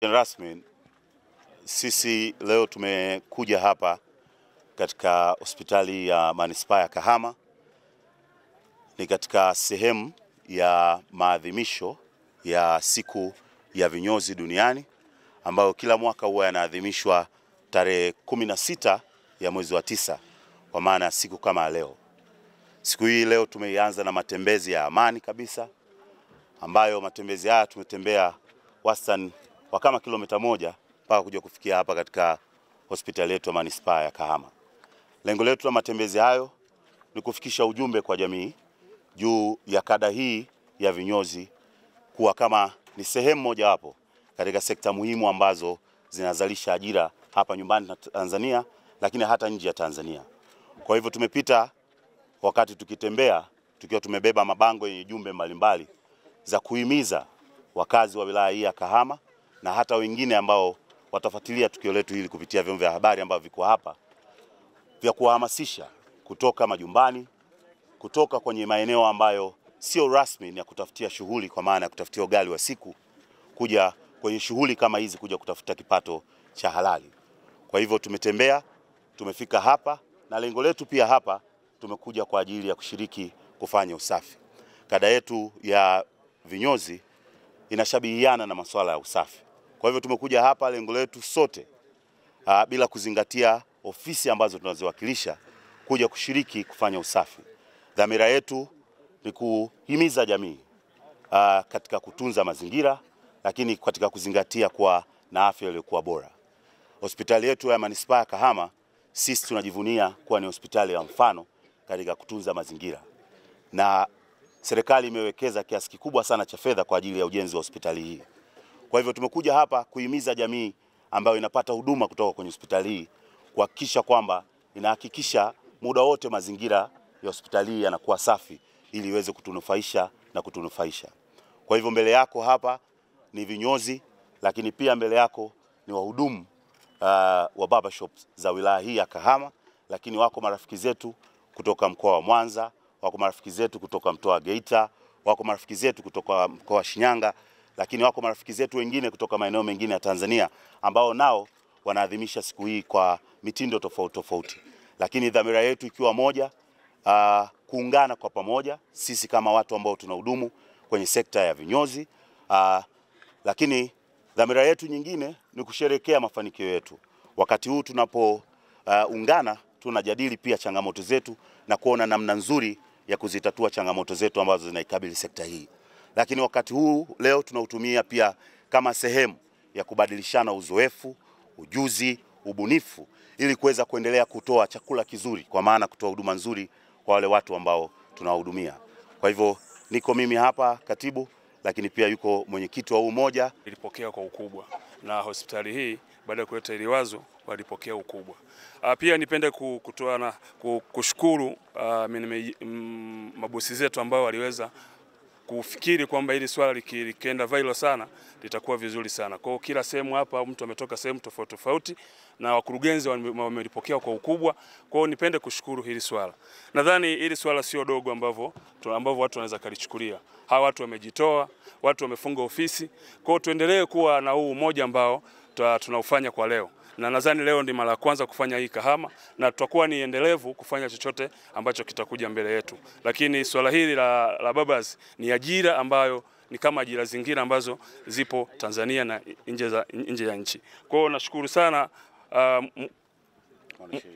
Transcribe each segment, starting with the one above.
Rasmi, sisi leo tumekuja hapa katika hospitali ya Manispaa ya Kahama. Ni katika sehemu ya maadhimisho ya siku ya vinyozi duniani ambayo kila mwaka huwa yanaadhimishwa tarehe 16 ya mwezi wa 9, kwa maana siku kama leo. Siku hii leo tumeianza na matembezi ya amani kabisa, ambayo matembezi haya tumetembea wastani wa kama kilomita 1 mpaka kuja kufikia hapa katika hospitali yetu ya Manispaa ya Kahama. Lengo letu la matembezi hayo ni kufikisha ujumbe kwa jamii juu ya kada hii ya vinyozi kuwa kama ni sehemu mojawapo katika sekta muhimu ambazo zinazalisha ajira hapa nyumbani Tanzania, lakini hata nje ya Tanzania. Kwa hivyo tumepita wakati tukitembea tukiwa tumebeba mabango yenye jumbe mbalimbali za kuhimiza wakazi wa wilaya hii ya Kahama na hata wengine ambao watafuatilia tukio letu hili kupitia vyombo vya habari ambavyo viko hapa, vya kuhamasisha kutoka majumbani, kutoka kwenye maeneo ambayo sio rasmi ni ya kutafutia shughuli, kwa maana ya kutafutia ugali wa siku, kuja kwenye shughuli kama hizi, kuja kutafuta kipato cha halali. Kwa hivyo tumetembea, tumefika hapa, na lengo letu pia hapa tumekuja kwa ajili ya kushiriki kufanya usafi. Kada yetu ya vinyozi inashabihiana na masuala ya usafi. Kwa hivyo tumekuja hapa, lengo letu sote bila kuzingatia ofisi ambazo tunaziwakilisha, kuja kushiriki kufanya usafi. Dhamira yetu ni kuhimiza jamii katika kutunza mazingira, lakini katika kuzingatia kuwa na afya iliyokuwa bora. Hospitali yetu ya Manispaa ya Kahama, sisi tunajivunia kuwa ni hospitali ya mfano katika kutunza mazingira, na serikali imewekeza kiasi kikubwa sana cha fedha kwa ajili ya ujenzi wa hospitali hii. Kwa hivyo tumekuja hapa kuhimiza jamii ambayo inapata huduma kutoka kwenye hospitali hii kuhakikisha kwamba inahakikisha muda wote mazingira ya hospitali hii yanakuwa safi ili iweze kutunufaisha na kutunufaisha. Kwa hivyo mbele yako hapa ni vinyozi, lakini pia mbele yako ni wahudumu wa barbershops za wilaya hii ya Kahama, lakini wako marafiki zetu kutoka mkoa wa Mwanza, wako marafiki zetu kutoka mkoa wa Geita, wako marafiki zetu kutoka mkoa wa Shinyanga, lakini wako marafiki zetu wengine kutoka maeneo mengine ya Tanzania ambao nao wanaadhimisha siku hii kwa mitindo tofauti tofauti. Lakini dhamira yetu ikiwa moja, kuungana kwa pamoja sisi kama watu ambao tunahudumu kwenye sekta ya vinyozi, lakini dhamira yetu nyingine ni kusherehekea mafanikio yetu. Wakati huu tunapoungana, tunajadili pia changamoto zetu na kuona namna nzuri ya kuzitatua changamoto zetu ambazo zinaikabili sekta hii. Lakini wakati huu leo tunautumia pia kama sehemu ya kubadilishana uzoefu, ujuzi, ubunifu, ili kuweza kuendelea kutoa chakula kizuri, kwa maana kutoa huduma nzuri kwa wale watu ambao tunawahudumia. Kwa hivyo niko mimi hapa katibu, lakini pia yuko mwenyekiti wa umoja. Ilipokea kwa ukubwa, na hospitali hii baada ya kuleta ile wazo walipokea ukubwa. Pia nipende kutoa na kushukuru mabosi zetu ambao waliweza kufikiri kwamba hili swala likienda viral sana litakuwa vizuri sana. Kwa hiyo kila sehemu hapa mtu ametoka sehemu tofauti tofauti na wakurugenzi wamelipokea kwa ukubwa. Kwa hiyo nipende kushukuru hili swala. Nadhani hili swala sio dogo ambavyo watu wanaweza kalichukulia. Hawa watu wamejitoa, watu wamefunga ofisi. Kwa hiyo tuendelee kuwa na huu umoja ambao tunaufanya kwa leo. Na nadhani leo ndi mara ya kwanza kufanya hii Kahama, na tutakuwa ni endelevu kufanya chochote ambacho kitakuja mbele yetu. Lakini swala hili la barbers ni ajira ambayo ni kama ajira zingine ambazo zipo Tanzania na nje ya nchi. Kwa hiyo nashukuru sana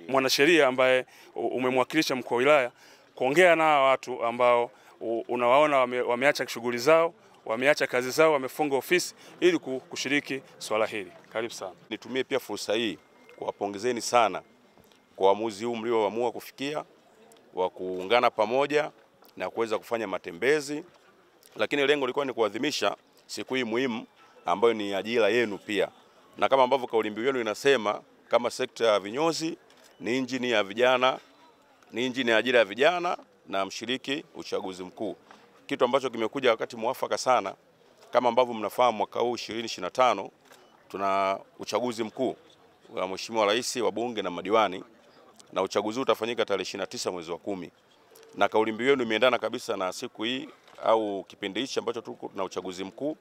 mwanasheria ambaye umemwakilisha mkuu wa wilaya kuongea na watu ambao unawaona wameacha shughuli zao, wameacha kazi zao, wamefunga ofisi ili kushiriki swala hili. Karibu sana. Nitumie pia fursa hii kuwapongezeni sana kwa uamuzi huu mlioamua kufikia wa kuungana pamoja na kuweza kufanya matembezi, lakini lengo lilikuwa ni kuadhimisha siku hii muhimu ambayo ni ajira yenu pia. Na kama ambavyo kauli mbiu yenu inasema, kama sekta ya vinyozi ni injini ya vijana, ni injini ya ajira ya vijana na mshiriki uchaguzi mkuu. Kitu ambacho kimekuja wakati mwafaka sana. Kama ambavyo mnafahamu, mwaka huu 2025 tuna uchaguzi mkuu wa Mheshimiwa Rais, wa bunge na madiwani, na uchaguzi utafanyika tarehe 29 mwezi wa 10. Na kauli mbiu yenu imeendana kabisa na siku hii au kipindi hichi ambacho tuko na uchaguzi mkuu,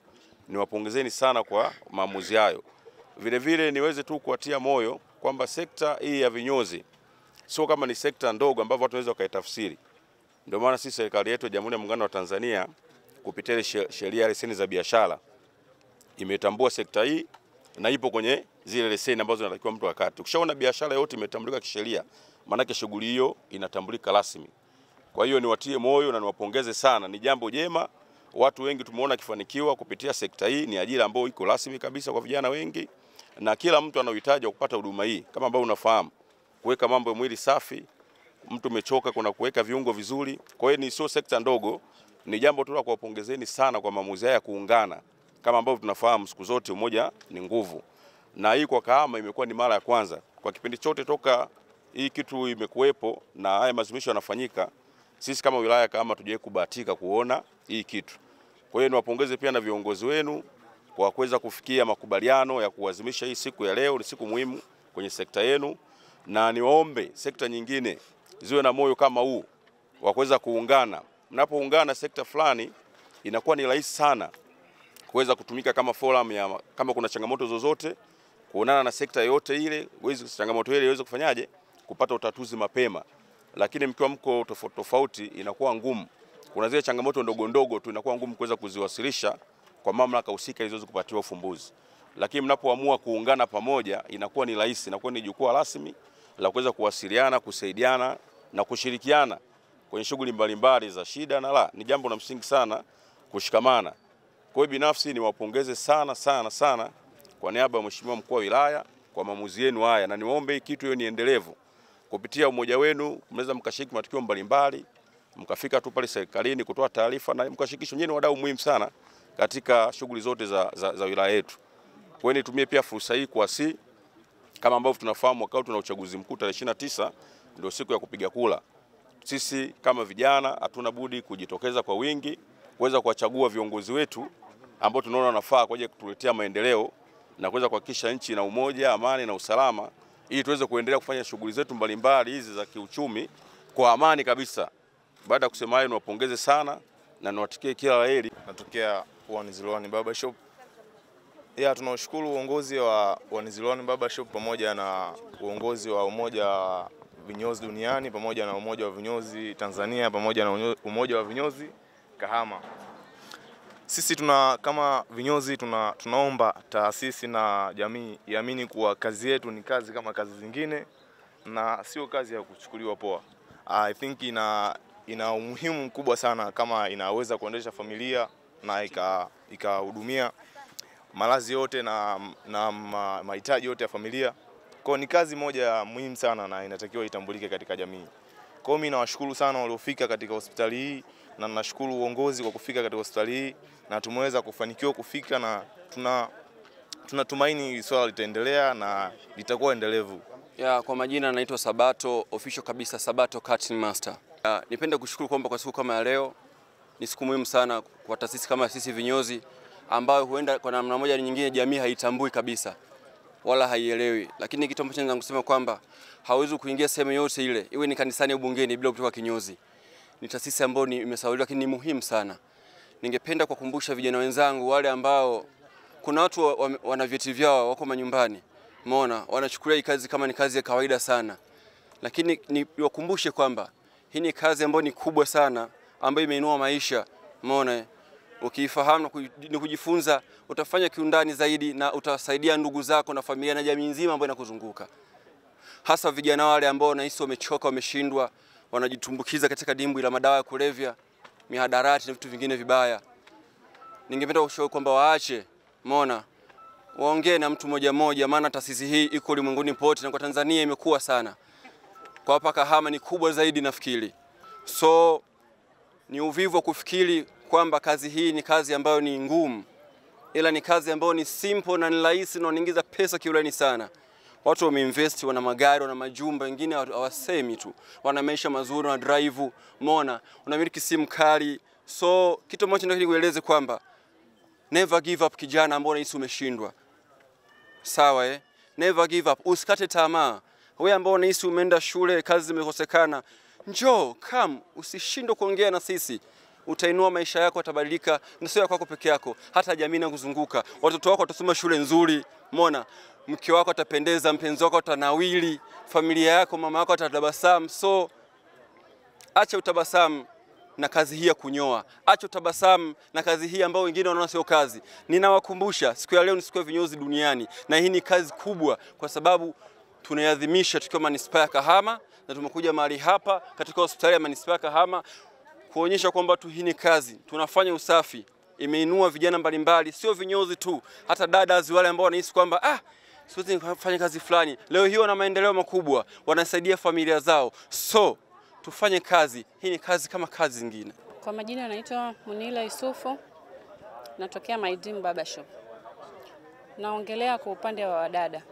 niwapongezeni sana kwa maamuzi hayo. Vile vile niweze tu kuwatia moyo kwamba sekta hii ya vinyozi sio kama ni sekta ndogo ambavyo watu wanaweza kaitafsiri. Ndio maana sisi serikali yetu ya Jamhuri ya Muungano wa Tanzania kupitia sheria ya leseni za biashara imetambua sekta hii na ipo kwenye zile leseni ambazo zinatakiwa mtu akate. Ukishaona biashara yote imetambulika kisheria, maana yake shughuli hiyo inatambulika rasmi. Kwa hiyo niwatie moyo na niwapongeze sana, ni jambo jema. Watu wengi tumeona kifanikiwa kupitia sekta hii, ni ajira ambayo iko rasmi kabisa kwa vijana wengi na kila mtu anahitaji kupata huduma hii. Kama ambao unafahamu, kuweka mambo ya mwili safi, mtu umechoka kuna kuweka viungo vizuri. Kwa hiyo ni sio sekta ndogo, ni jambo tu la kuwapongezeni sana kwa maamuzi haya kuungana. Kama ambavyo tunafahamu siku zote umoja ni nguvu. Na hii kwa Kahama imekuwa ni mara ya kwanza. Kwa kipindi chote toka hii kitu imekuwepo na haya maadhimisho yanafanyika, sisi kama wilaya Kahama tujawahi kubahatika kuona hii kitu. Kwa hiyo niwapongeze pia na viongozi wenu kwa kuweza kufikia makubaliano ya kuadhimisha hii siku ya leo. Ni siku muhimu kwenye sekta yenu, na niwaombe sekta nyingine ziwe na moyo kama huu wa kuweza kuungana. Mnapoungana sekta fulani inakuwa ni rahisi sana kuweza kutumika kama forum ya kama kuna changamoto zozote kuonana na sekta yote ile, changamoto ile iweze kufanyaje kupata utatuzi mapema. Lakini mkiwa mko tofauti inakuwa ngumu. Kuna zile changamoto ndogo ndogo tu inakuwa ngumu kuweza kuziwasilisha kwa mamlaka husika ili ziweze kupatiwa ufumbuzi. Lakini mnapoamua kuungana pamoja inakuwa ni rahisi, inakuwa ni jukwaa rasmi la kuweza kuwasiliana, kusaidiana na kushirikiana kwenye shughuli mbalimbali za shida na la. Ni jambo la msingi sana kushikamana. Kwa hiyo binafsi niwapongeze sana kwa niaba ya Mheshimiwa Mkuu wa Wilaya kwa maamuzi yenu haya, na niwaombe hii kitu hiyo ni endelevu. Kupitia umoja wenu mnaweza mkashiriki matukio mbalimbali, mkafika tu pale serikalini kutoa taarifa na mkashirikisha. Nyinyi ni wadau muhimu sana katika shughuli zote za wilaya yetu. Kwa hiyo nitumie pia fursa hii kuwasihi, kama ambavyo tunafahamu wakati tuna uchaguzi mkuu tarehe 29 ndio siku ya kupiga kura. Sisi kama vijana hatuna budi kujitokeza kwa wingi kuweza kuwachagua viongozi wetu ambao tunaona wanafaa kwa ajili ya kutuletea maendeleo na kuweza kuhakikisha nchi na umoja, amani na usalama, ili tuweze kuendelea kufanya shughuli zetu mbalimbali hizi za kiuchumi kwa amani kabisa. Baada ya kusema hayo, niwapongeze sana na niwatakie kila laheri. Natokea 101 Barber Shop. Tunashukuru uongozi wa 101 Barber Shop pamoja na uongozi wa Umoja wa Vinyozi Duniani pamoja na Umoja wa Vinyozi Tanzania pamoja na Umoja wa Vinyozi Kahama. Sisi kama vinyozi tunaomba taasisi na jamii iamini kuwa kazi yetu ni kazi kama kazi zingine na sio kazi ya kuchukuliwa poa. I think ina umuhimu mkubwa sana kama inaweza kuendesha familia na ikahudumia malazi yote na mahitaji yote ya familia. Kwa ni kazi moja muhimu sana na inatakiwa itambulike katika jamii. Kwa mimi nawashukuru sana waliofika katika hospitali hii na nashukuru uongozi kwa kufika katika hospitali hii na tumeweza kufanikiwa kufika, na tunatumaini swala litaendelea na litakuwa endelevu. Kwa majina naitwa Sabato, official kabisa Sabato Cutting Master. Nipende kushukuru kwamba kwa siku kama ya leo ni siku muhimu sana kwa taasisi kama sisi vinyozi, ambayo huenda kwa namna moja nyingine jamii haitambui kabisa wala haielewi. Lakini kitu ambacho naweza kusema kwamba hauwezi kuingia sehemu yote ile, iwe ni kanisani au bungeni, bila kutoka kinyozi. Ni taasisi ambayo imesahauliwa lakini ni muhimu sana. Ningependa kukumbusha vijana wenzangu wale ambao kuna watu wana vyeti vyao wako manyumbani. Umeona, wanachukulia hii kazi kama ni kazi ya kawaida sana. Lakini niwakumbushe kwamba hii ni kazi ambayo ni kubwa sana, ambayo imeinua maisha. Umeona, ukiifahamu na kujifunza utafanya kiundani zaidi na utasaidia ndugu zako na familia na jamii nzima ambayo inakuzunguka. Hasa vijana wale ambao wanahisi wamechoka, wameshindwa, wanajitumbukiza katika dimbwi la madawa ya kulevya, mihadarati na vitu vingine vibaya. Ningependa kushauri kwamba waache, umeona, waongee na mtu mmoja, maana taasisi hii iko ulimwenguni pote na kwa Tanzania imekuwa sana. Kwa hapa Kahama ni kubwa zaidi nafikiri. So ni uvivu wa kufikiri kwamba kazi hii ni kazi ambayo ni ngumu, ila ni kazi ambayo ni simple na ni rahisi na inaingiza pesa kiurahisi sana. Watu wameinvest, wana magari, wana majumba, wengine hawasemi tu, wana maisha mazuri, wana drive, umeona, unamiliki simu kali. So kitu ambacho nataka nikueleze kwamba never give up kijana ambao unahisi umeshindwa. Sawa Never give up. Usikate tamaa. Wewe ambao unahisi umeenda shule, kazi zimekosekana, njoo, come, usishindwe kuongea na sisi. utainua maisha yako, utabadilika, na sio kwako peke yako, hata jamii inakuzunguka. Watoto wako watasoma shule nzuri, umeona? Mke wako atapendeza, mpenzi wako atanawili, familia yako, mama yako atatabasamu. So acha utabasamu na kazi hii ya kunyoa. Acha utabasamu na kazi hii ambayo wengine wanaona sio kazi. Ninawakumbusha siku ya leo ni siku ya vinyozi duniani, na hii ni kazi kubwa kwa sababu tunaiadhimisha tukiwa manispaa ya Kahama, na tumekuja mahali hapa katika hospitali ya manispaa ya Kahama kuonyesha kwamba hii ni kazi. Tunafanya usafi, imeinua vijana mbalimbali, sio vinyozi tu, hata dada wale ambao wanahisi kwamba siwezi kufanya kazi fulani, leo hiyo na maendeleo makubwa, wanasaidia familia zao. So tufanye kazi, hii ni kazi kama kazi zingine. Kwa majina naitwa Munila Yusufu, natokea My Dream Barber Shop. Naongelea kwa upande wa wadada.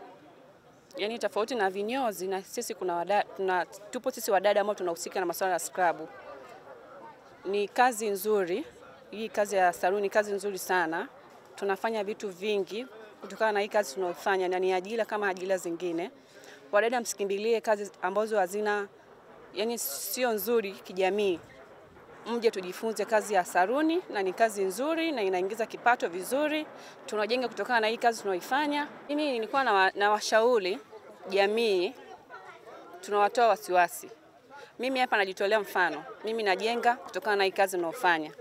Yaani tofauti na vinyozi, na sisi kuna wadada, tupo sisi wadada ambao tunahusika na masuala ya scrub. Ni kazi nzuri, hii kazi ya saluni kazi nzuri sana. Tunafanya vitu vingi kutokana na hii kazi tunayofanya, na ni ajira kama ajira zingine. Wadada msikimbilie kazi ambazo hazina, yani sio nzuri kijamii. Mje tujifunze kazi ya saluni, na ni kazi nzuri na inaingiza kipato vizuri. Tunajenga kutokana na hii kazi tunaoifanya. Mimi nilikuwa na washauri jamii, tunawatoa wasiwasi. Mimi hapa najitolea mfano. Mimi najenga kutokana na hii kazi ninaofanya.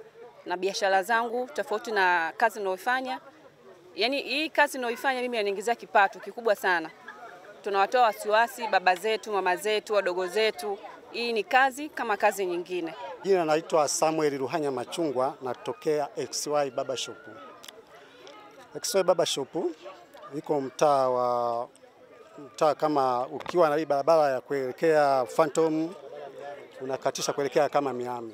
Na biashara zangu tofauti na kazi ninaofanya. Yaani hii kazi ninaoifanya mimi inaingizia kipato kikubwa sana. Tunawatoa wasiwasi baba zetu, mama zetu, wadogo zetu. Hii ni kazi kama kazi nyingine. Jina naitwa Samuel Ruhanya Machungwa, natokea XY Barber Shop. XY Barber Shop iko mtaa kama ukiwa na hii barabara ya kuelekea Phantom unakatisha kuelekea kama Miami.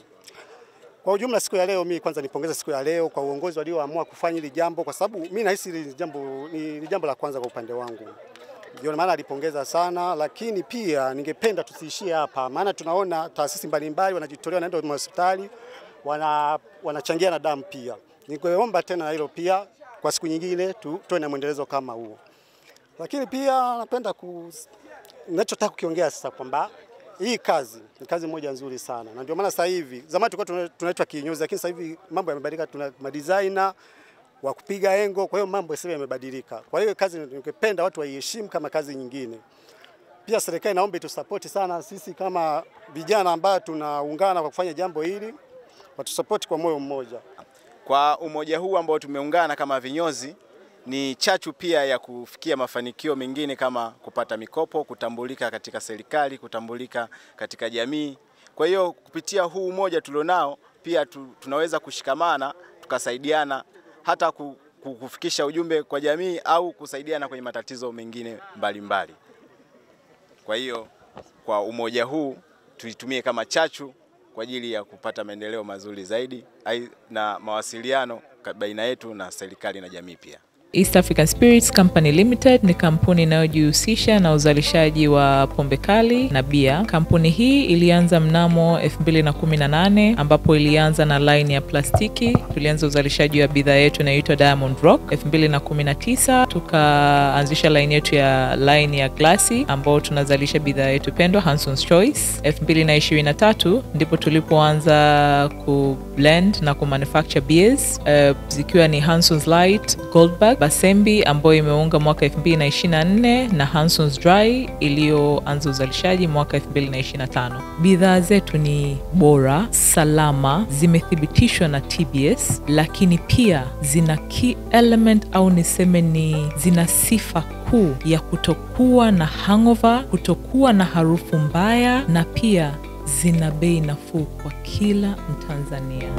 Kwa ujumla siku ya leo, mimi kwanza nipongeze siku ya leo kwa uongozi walioamua kufanya hili jambo, kwa sababu mimi nahisi hili jambo ni jambo la kwanza kwa upande wangu. Ndio maana alipongeza sana, lakini pia ningependa tusiishie hapa, maana tunaona taasisi mbalimbali wanajitolea, wanaenda hospitali, wanachangia na damu pia. Ningeomba tena na hilo pia kwa siku nyingine tuwe na muendelezo kama huo. Lakini pia napenda ninachotaka kukiongea sasa kwamba hii kazi ni kazi moja nzuri sana. Na ndio maana sasa hivi, zamani tulikuwa tunaitwa kinyozi, lakini sasa hivi mambo yamebadilika, tuna madesigner wa kupiga engo, kwa hiyo mambo sasa yamebadilika. Kwa hiyo kazi ningependa watu waiheshimu kama kazi nyingine. Pia serikali naomba itusupport sana sisi kama vijana ambao tunaungana kwa kufanya jambo hili, watusupport kwa moyo mmoja. Kwa umoja huu ambao tumeungana kama vinyozi ni chachu pia ya kufikia mafanikio mengine kama kupata mikopo, kutambulika katika serikali, kutambulika katika jamii. Kwa hiyo kupitia huu umoja tulionao pia tunaweza kushikamana, tukasaidiana hata kufikisha ujumbe kwa jamii au kusaidiana kwenye matatizo mengine mbalimbali. Kwa hiyo kwa umoja huu tuitumie kama chachu kwa ajili ya kupata maendeleo mazuri zaidi na mawasiliano baina yetu na serikali na jamii pia. East African Spirits Company Limited ni kampuni inayojihusisha na uzalishaji wa pombe kali na bia. Kampuni hii ilianza mnamo 2018 ambapo ilianza na line ya plastiki. Tulianza uzalishaji wa bidhaa yetu inayoitwa Diamond Rock. 2019 tukaanzisha line yetu ya line ya glasi ambao tunazalisha bidhaa yetu pendwa Hanson's Choice. 2023 ndipo tulipoanza ku blend na ku manufacture beers zikiwa ni Hanson's Light, Goldberg, Basembi ambayo imeunga mwaka 2024 na Hanson's Dry iliyoanza uzalishaji mwaka 2025. Bidhaa zetu ni bora, salama, zimethibitishwa na TBS, lakini pia zina key element au niseme ni zina sifa kuu ya kutokuwa na hangover, kutokuwa na harufu mbaya, na pia zina bei nafuu kwa kila Mtanzania.